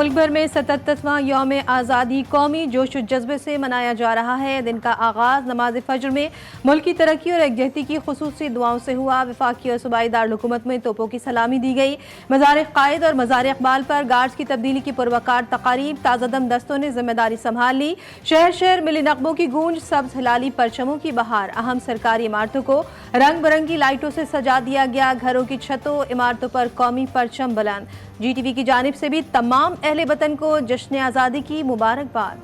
मुल्क भर में 77वां यौम आज़ादी कौमी जोश और जज्बे से मनाया जा रहा है। दिन का आगाज़ नमाज फजर में मुल्क की तरक्की और एकजहती की खुसूसी दुआओं से हुआ। वफाकी और सूबाई दारुल-हुकूमत में तोपों की सलामी दी गई। मज़ार कायद और मज़ार इकबाल पर गार्ड्स की तब्दीली की पुरवकार तकारीब। ताज़ादम दस्तों ने जिम्मेदारी संभाल ली। शहर शहर मिली नगमों की गूंज, सब्ज हिलाली परचमों की बहार। अहम सरकारी इमारतों को रंग बिरंगी लाइटों से सजा दिया गया। घरों की छतों, इमारतों पर कौमी परचम बुलंद। GTV की जानिब से भी तमाम अहले वतन को जश्न आज़ादी की मुबारकबाद।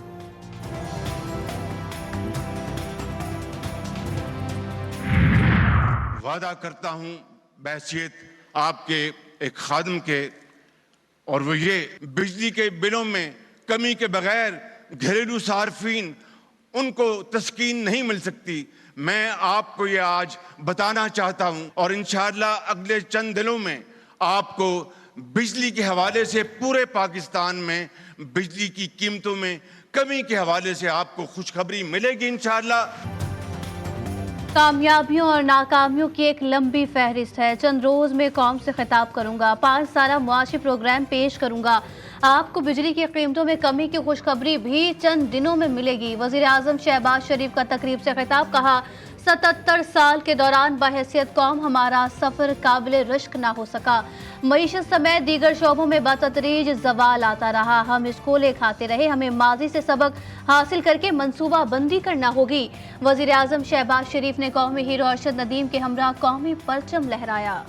वादा करता हूं बहैसियत आपके एक खादिम के, और वो ये बिजली के बिलों में कमी के बगैर घरेलू सार्फिन उनको तस्कीन नहीं मिल सकती। मैं आपको ये आज बताना चाहता हूं और इंशाअल्लाह अगले चंद दिनों में आपको बिजली के हवाले से पूरे पाकिस्तान में बिजली की कीमतों में कमी के हवाले से आपको खुशखबरी मिलेगी इंशाअल्लाह। कामयाबियों और नाकामियों की एक लंबी फहरिस्त है। चंद रोज में कौम से खिताब करूंगा, 5 साला मुआशी प्रोग्राम पेश करूंगा। आपको बिजली की कीमतों में कमी की खुशखबरी भी चंद दिनों में मिलेगी। वजीर आजम शहबाज शरीफ का तकरीब से खिताब, कहा 77 साल के दौरान बहैसियत कौम हमारा सफर काबिल रश्क ना हो सका। मईशत समेत दीगर शोबों में बतदरीज जवाल आता रहा। हम स्कूलें खाते रहे, हमें माजी से सबक हासिल करके मंसूबा बंदी करना होगी। वजीर आजम शहबाज शरीफ ने कौमी हीरो अरशद नदीम के हमरा कौमी परचम लहराया।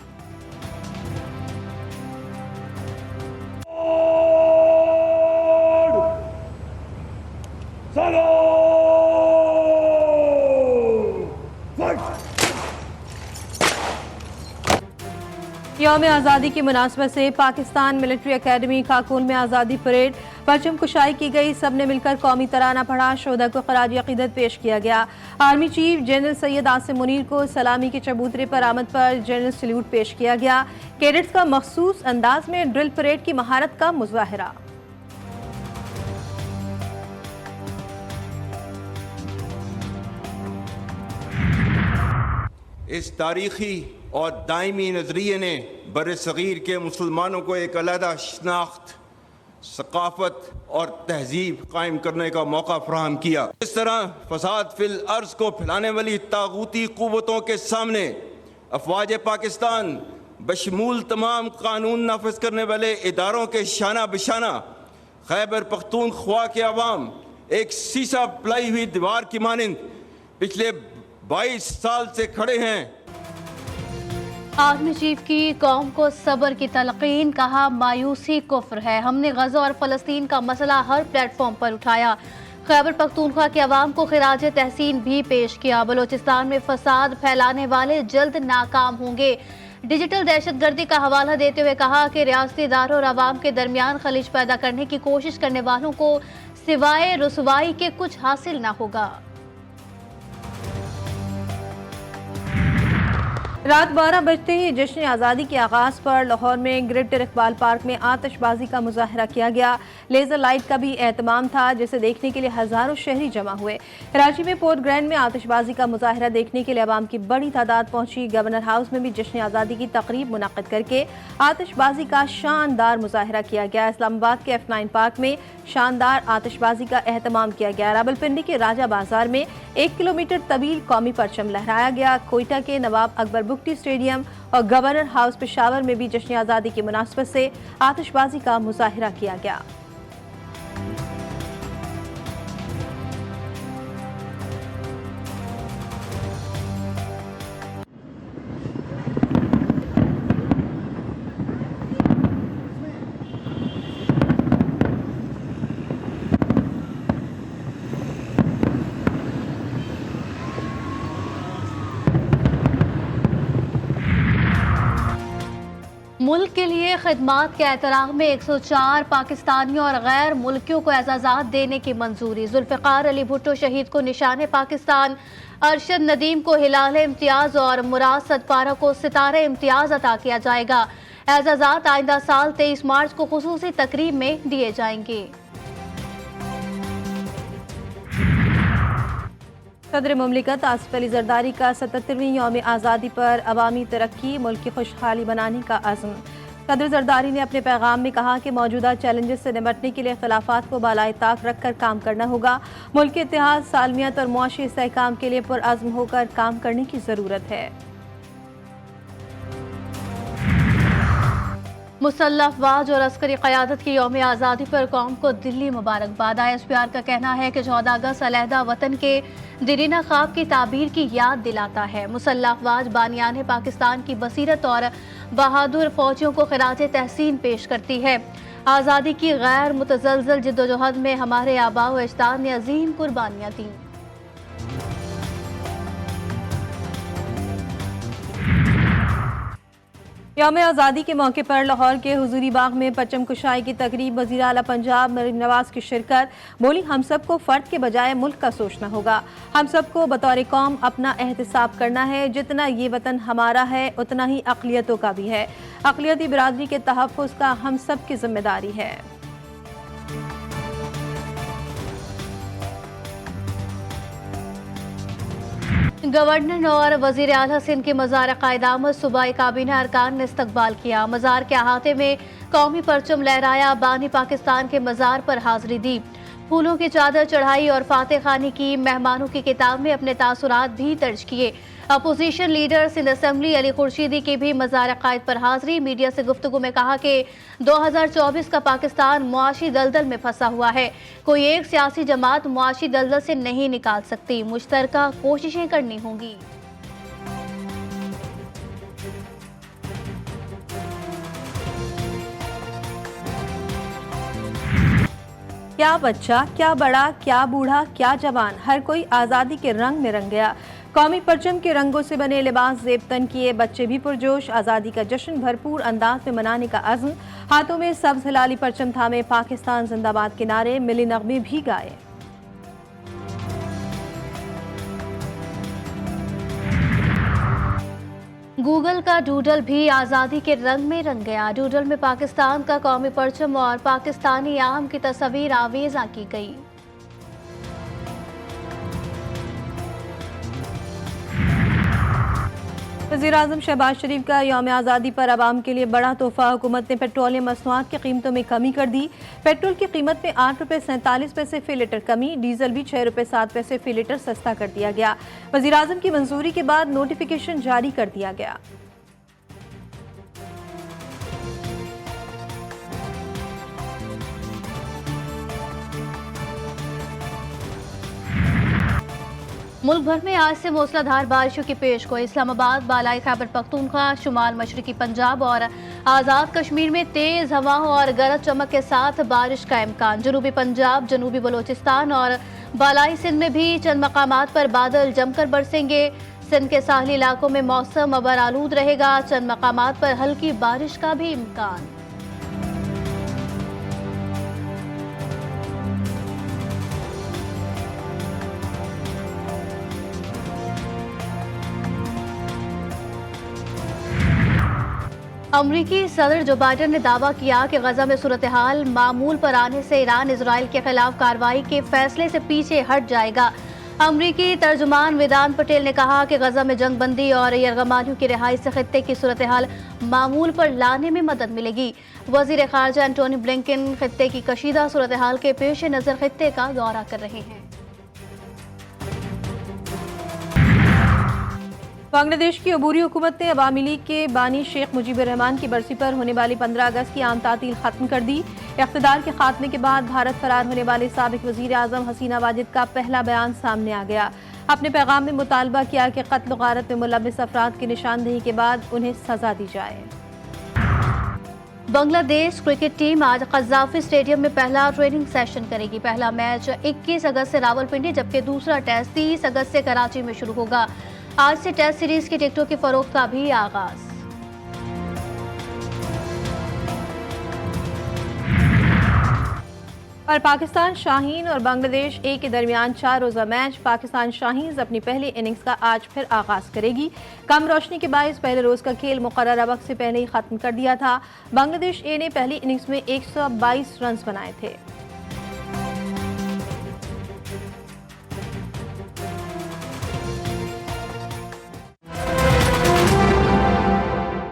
यौम आज़ादी की मुनासबत से पाकिस्तान मिलिट्री अकेडमी काकुल में आज़ादी परेड परचम कुशाई की गई। सब ने मिलकर कौमी तराना पढ़ा। शोधा को खराज अकीदत पेश किया गया। Army chief general Syed Asim Munir को सलामी के चबूतरे पर आमद पर जनरल सल्यूट पेश किया गया। कैडेट्स का मखसूस अंदाज में ड्रिल परेड की महारत का मुजाहरा। इस तारीखी और दायमी नजरिए ने बर-ए-सगीर के मुसलमानों को एक अलहदा शनाख्त, सकाफत और तहजीब कायम करने का मौका फराहम किया। इस तरह फसाद फिल अर्ज को फैलाने वाली तागूती कुव्वतों के सामने अफवाज पाकिस्तान बशमूल तमाम कानून नाफिज करने वाले इदारों के शाना बिशाना खैबर पख्तूनख्वा के अवाम एक सीसा पिलाई हुई दीवार की मानिंद पिछले 22 साल से खड़े हैं। आर्मी चीफ की कौम को सब्र की तलकीन, कहा मायूसी कुफ्र है। हमने गज़ा और फ़लस्तीन का मसला हर प्लेटफॉर्म पर उठाया। खैबर पख्तूनख्वा के अवाम को खिराज तहसीन भी पेश किया। बलोचिस्तान में फसाद फैलाने वाले जल्द नाकाम होंगे। डिजिटल दहशतगर्दी का हवाला देते हुए कहा कि रियासती इदारों और अवाम के दरमियान खलीज पैदा करने की कोशिश करने वालों को सिवाय रुसवाई के कुछ हासिल ना होगा। रात 12 बजते ही जश्न आज़ादी के आगाज़ पर लाहौर में ग्रेटर इकबाल पार्क में आतिशबाजी का मुजाहरा किया गया। लेज़र लाइट का भी एहतमाम था, जिसे देखने के लिए हज़ारों शहरी जमा हुए। कराची में पोर्ट ग्रैंड में आतिशबाजी का मुजाहरा देखने के लिए अवाम की बड़ी तादाद पहुंची। गवर्नर हाउस में भी जश्न आज़ादी की तकरीब मुनक़्क़िद करके आतिशबाजी का शानदार मुजाहरा किया गया। इस्लामाबाद के F9 पार्क में शानदार आतिशबाजी का एहतमाम किया गया। रावलपिंडी के राजा बाजार में 1 किलोमीटर तवील कौमी परचम लहराया गया। कोयटा के नवाब अकबर बुक्टी स्टेडियम और गवर्नर हाउस पेशावर में भी जश्न आज़ादी की मुनासबत से आतिशबाजी का मुजाहरा किया गया। मुल्क के लिए खिदमात के एतराफ़ में 104 पाकिस्तानियों और गैर मुल्कियों को एजाज़ात देने की मंजूरी। जुल्फ़िकार अली भुट्टो शहीद को निशान पाकिस्तान, अरशद नदीम को हिलाल इम्तियाज़ और मुराद सदपारा को सितारे इम्तियाज़ अता किया जाएगा। एजाज़ात आइंदा साल 23 मार्च को खुसूसी तकरीब में दिए जाएंगे। सदर मुमलिकत आसिफ अली जरदारी का 77वीं यौम आज़ादी पर अवामी तरक्की, मुल्क की खुशहाली बनाने का अज़्म। सदर जरदारी ने अपने पैगाम में कहा कि मौजूदा चैलेंजेस से निपटने के लिए इख्तलाफात को बालाए ताक रखकर काम करना होगा। मुल्क के इत्तेहाद, सालमियत और मुआशी इस्तेहकाम के लिए पुरअज़्म होकर काम करने की ज़रूरत है। मुसल्लह अफवाज और अस्करी क़यादत की यौम आज़ादी पर कौम को दिल्ली मुबारकबाद। ISPR का कहना है कि 14 अगस्त अलहदा वतन के दिरीना ख्वाब की ताबीर की याद दिलाता है। मुसल्लह अफवाज बानियान पाकिस्तान की बसीरत और बहादुर फौजियों को खिराज तहसीन पेश करती है। आज़ादी की गैर मुतज़लज़ल जिद्दोजहद में हमारे आबा व अजदाद ने अजीम कुर्बानियाँ दी। यौम आज़ादी के मौके पर लाहौर के हुजूरी बाग में परचम कुशाई की तकरीब, वज़ीर आला पंजाब मरीम नवाज की शिरकत। बोली, हम सबको फ़र्द के बजाय मुल्क का सोचना होगा। हम सबको बतौर कौम अपना एहतिसाब करना है। जितना ये वतन हमारा है उतना ही अक़लियतों का भी है। अक़लियती बिरादरी के तहफ़्फ़ुज़ का हम सब की जिम्मेदारी है। गवर्नर और वज़ीर आला सिंध के मज़ार क़ायद-आमद सूबाई काबीना अरकान ने इस्तकबाल किया। मज़ार के अहाते में कौमी परचम लहराया। बानी पाकिस्तान के मज़ार पर हाज़िरी दी, फूलों की चादर चढ़ाई और फातह खानी की। मेहमानों की किताब में अपने तासुरात भी दर्ज किए। Opposition leader Sindh assembly Ali Khurshidi की भी मज़ार क़ायद पर हाज़िरी। मीडिया से गुफ्तगू में कहा कि 2024 का पाकिस्तान मुआशी दलदल में फंसा हुआ है। कोई एक सियासी जमात मुआशी दलदल से नहीं निकाल सकती। मुश्तरका कोशिशें करनी होंगी। क्या बच्चा, क्या बड़ा, क्या बूढ़ा, क्या जवान, हर कोई आज़ादी के रंग में रंग गया। कौमी परचम के रंगों से बने लिबास ज़ेब तन किए बच्चे भी पुरजोश। आज़ादी का जश्न भरपूर अंदाज में मनाने का अज़्म। हाथों में सब्ज़ हिलाली परचम थामे पाकिस्तान जिंदाबाद के नारे, मिली नग़मे भी गाए। गूगल का डूडल भी आज़ादी के रंग में रंग गया। डूडल में पाकिस्तान का कौमी परचम और पाकिस्तानी आम की तस्वीर आवेज़ा की गई। वज़ीर-ए-आज़म शहबाज शरीफ का यौम आज़ादी पर आवाम के लिए बड़ा तोहफा। हुकूमत ने पेट्रोलियम मसनूआत की कीमतों में कमी कर दी। पेट्रोल की कीमत में 8 रुपये 47 पैसे फी लीटर कमी। डीजल भी 6 रुपये 7 पैसे फी लीटर सस्ता कर दिया गया। वज़ीर-ए-आज़म की मंजूरी के बाद नोटिफिकेशन जारी कर दिया गया। मुल्क भर में आज से मूसलाधार बारिशों की पेशगोई। इस्लामाबाद, बालाई खैबर पख्तूनख्वा, शुमाल मशरकी पंजाब और आज़ाद कश्मीर में तेज़ हवाओं और गरज चमक के साथ बारिश का इम्कान। जनूबी पंजाब, जनूबी बलोचिस्तान और बालाई सिंध में भी चंद मकामात पर बादल जमकर बरसेंगे। सिंध के साहली इलाकों में मौसम अबर आलूद रहेगा। चंद मकामात पर हल्की बारिश का भी इम्कान। अमरीकी सदर जो बाइडन ने दावा किया कि गजा में सूरत हाल मामूल पर आने से ईरान इजराइल के खिलाफ कार्रवाई के फैसले से पीछे हट जाएगा। अमरीकी तर्जुमान वेदांत पटेल ने कहा कि गजा में जंग बंदी और यरगमानियों की रिहाई से खित्ते की सूरत हाल मामूल पर लाने में मदद मिलेगी। वजीर खारजा एंटोनी ब्लिंकन खित्ते की कशीदा सूरत हाल के पेश नज़र खित्ते का दौरा कर रहे हैं। बांग्लादेश की अबूरी हुकूमत ने अवामी लीग के बानी शेख मुजीबुर रहमान की बरसी पर होने वाली 15 अगस्त की आम तातील खत्म कर दी। इख्तिदार के खात्मे के बाद भारत फरार होने वाले साबिक वजीर आजम हसीना वाजिद का पहला बयान सामने आ गया। अपने पैगाम में मुतालबा किया कि कत्ल गारत में मुलव्विस अफराद की निशानदेही के बाद उन्हें सजा दी जाए। बांग्लादेश क्रिकेट टीम आज कज़ाफी स्टेडियम में पहला ट्रेनिंग सेशन करेगी। पहला मैच 21 अगस्त से रावलपिंडी, जबकि दूसरा टेस्ट 30 अगस्त से कराची में शुरू होगा। आज से टेस्ट सीरीज की टिकटों की फरोख्त का भी आगाज। और पाकिस्तान शाहीन और बांग्लादेश ए के दरमियान 4 रोज़ा मैच। पाकिस्तान शाहीन अपनी पहली इनिंग्स का आज फिर आगाज करेगी। कम रोशनी के बायस पहले रोज का खेल मुकर्रर वक्त से पहले ही खत्म कर दिया था। बांग्लादेश ए ने पहली इनिंग्स में 122 रन बनाए थे।